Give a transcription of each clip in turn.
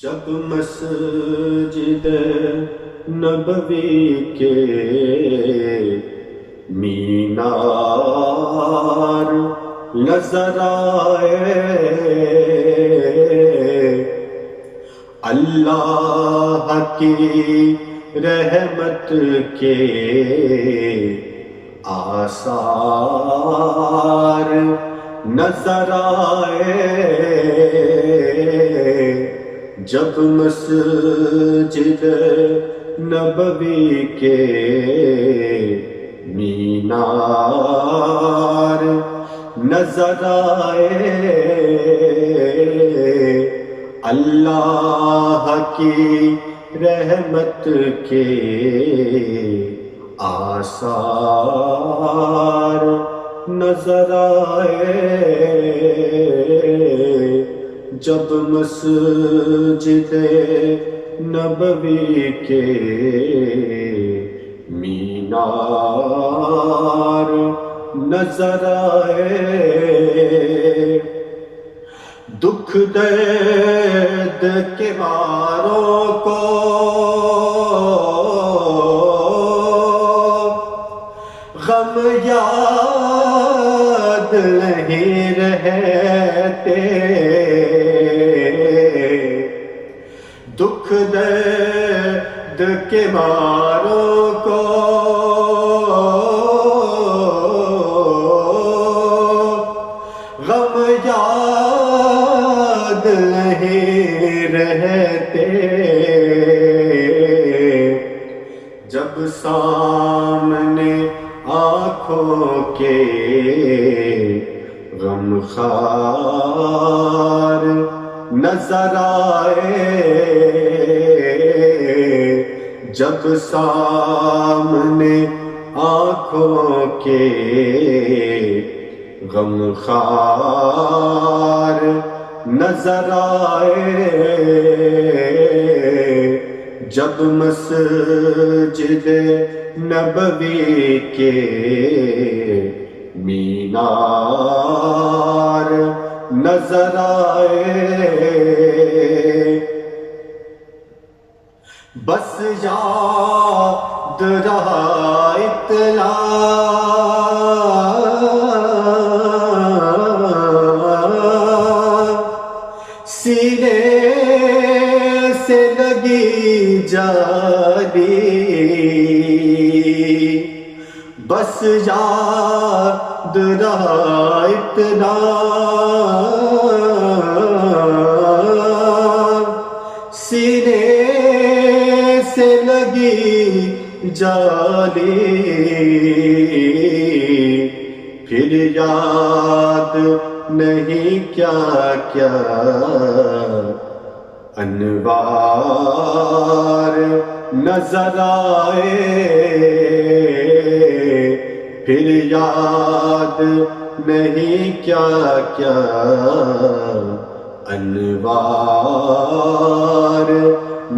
جب مسجد نبوی کے مینار نظر آئے، اللہ کی رحمت کے آثار نظر آئے، جب مسجد نبوی کے مینار نظر آئے، اللہ کی رحمت کے آثار نظر آئے، جب مسجد نبوی کے مینار نظر آئے، دکھ درد کے ماروں کو غم یاد نہیں رہتے، دکھ درد کے ماروں کو غم یاد نہیں رہتے، جب سامنے آنکھوں کے غمخوار نظر آئے، جب سامنے آنکھوں کے غمخوار نظر آئے، جب مسجد نبوی کے مینار نظر آئے، بس یاد رہا اتنا سینے سے لگی جاری، بس یاد رہا اتنا سینے سے لگی جاری، پھر یاد نہیں کیا کیا انوار نظر آئے، پھر یاد نہیں کیا کیا انوار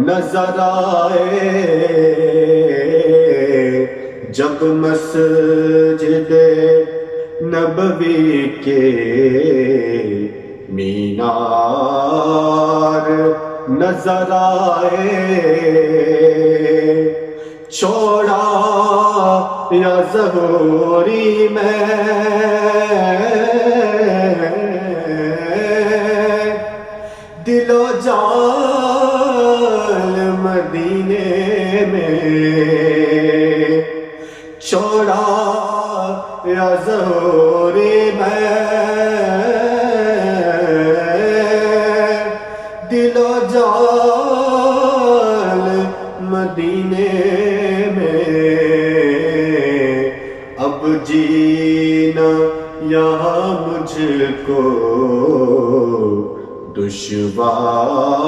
نظر آئے، جب مسجد نبوی کے مینار نظر آئے، چھوڑا یا ظہوری میں دل و جان مدینے میں، چھوڑا یا ظہوری میں دل و جان مدینے میں، اب جینا یہاں مجھ کو دشوار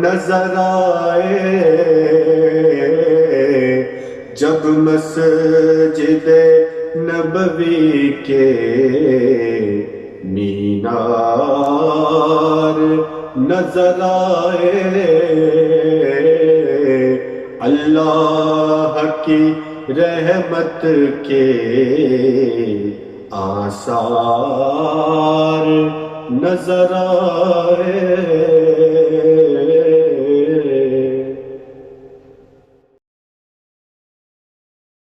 نظر آئے، جب مسجد نبوی کے مینار نظر آئے، اللہ کی رحمت کے آثار نظر آئے۔